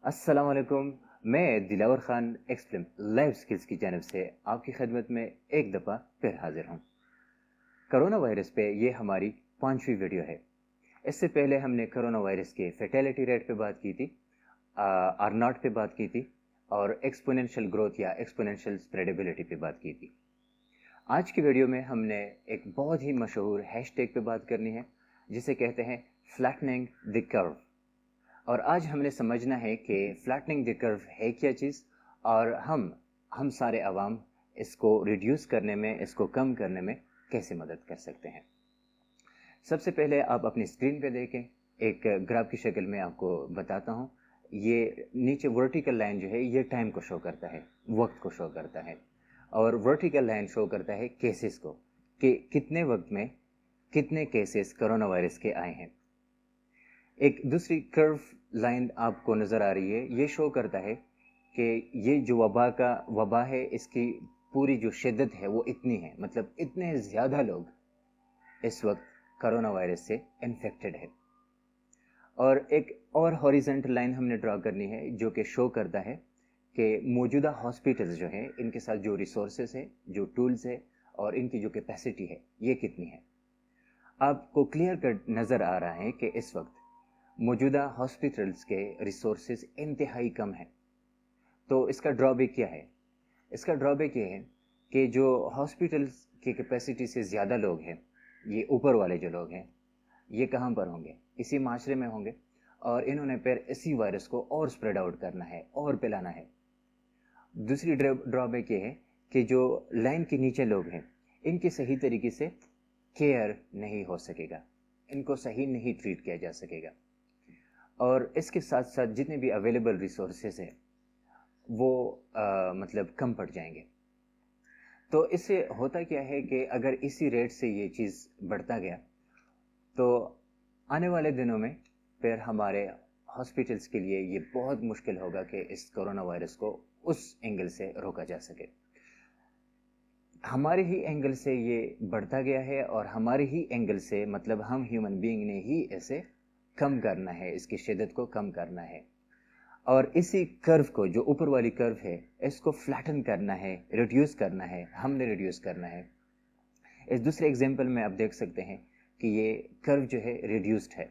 अस्सलाम वालेकुम। मैं दिलावर खान एक्सप्लेम लाइफ स्किल्स की जानब से आपकी खिदमत में एक दफ़ा फिर हाजिर हूँ। कोरोना वायरस पे ये हमारी 5वीं वीडियो है। इससे पहले हमने कोरोना वायरस के फेटेलिटी रेट पे बात की थी, आर नॉट पे बात की थी और एक्सपोनेंशियल ग्रोथ या एक्सपोनेंशियल स्प्रेडेबिलिटी पे बात की थी। आज की वीडियो में हमने एक बहुत ही मशहूर हैशटैग पे बात करनी है जिसे कहते हैं फ्लैटनिंग द कर्व। और आज हमने समझना है कि फ्लैटनिंग द कर्व है क्या चीज़ और हम सारे आवाम इसको रिड्यूस करने में, इसको कम करने में कैसे मदद कर सकते हैं। सबसे पहले आप अपनी स्क्रीन पे देखें, एक ग्राफ की शक्ल में आपको बताता हूँ। ये नीचे वर्टिकल लाइन जो है ये टाइम को शो करता है, वक्त को शो करता है, और वर्टिकल लाइन शो करता है केसेस को, कि कितने वक्त में कितने केसेस कोरोना वायरस के आए हैं। एक दूसरी कर्व लाइन आपको नज़र आ रही है, ये शो करता है कि ये जो वबा है इसकी पूरी जो शिद्दत है वो इतनी है, मतलब इतने ज़्यादा लोग इस वक्त कोरोना वायरस से इन्फेक्टेड है। और एक और हॉरिजेंटल लाइन हमने ड्रॉ करनी है जो कि शो करता है कि मौजूदा हॉस्पिटल्स जो हैं इनके साथ जो रिसोर्सेज है, जो टूल्स है और इनकी जो कैपेसिटी है ये कितनी है। आपको क्लियर कट नज़र आ रहा है कि इस वक्त मौजूदा हॉस्पिटल्स के रिसोर्सेज इंतहाई कम हैं। तो इसका ड्रॉबैक क्या है? इसका ड्रॉबैक ये है कि जो हॉस्पिटल्स की कैपेसिटी से ज़्यादा लोग हैं, ये ऊपर वाले जो लोग हैं, ये कहाँ पर होंगे? इसी माशरे में होंगे और इन्होंने फिर इसी वायरस को और स्प्रेड आउट करना है और फैलाना है। दूसरी ड्रॉबैक ये है कि जो लाइन के नीचे लोग हैं इनकी सही तरीके से केयर नहीं हो सकेगा, इनको सही नहीं ट्रीट किया जा सकेगा और इसके साथ साथ जितने भी अवेलेबल रिसोर्सेज हैं वो मतलब कम पड़ जाएंगे। तो इससे होता क्या है कि अगर इसी रेट से ये चीज़ बढ़ता गया तो आने वाले दिनों में फिर हमारे हॉस्पिटल्स के लिए ये बहुत मुश्किल होगा कि इस कोरोना वायरस को उस एंगल से रोका जा सके। हमारे ही एंगल से ये बढ़ता गया है और हमारे ही एंगल से, मतलब हम ह्यूमन बीइंग ने ही इसे कम करना है, इसकी शिद्दत को कम करना है और इसी कर्व को, जो ऊपर वाली कर्व है, इसको फ्लैटन करना है, रिड्यूस करना है, हमने रिड्यूस करना है। इस दूसरे एग्जांपल में आप देख सकते हैं कि ये कर्व जो है रिड्यूस्ड है,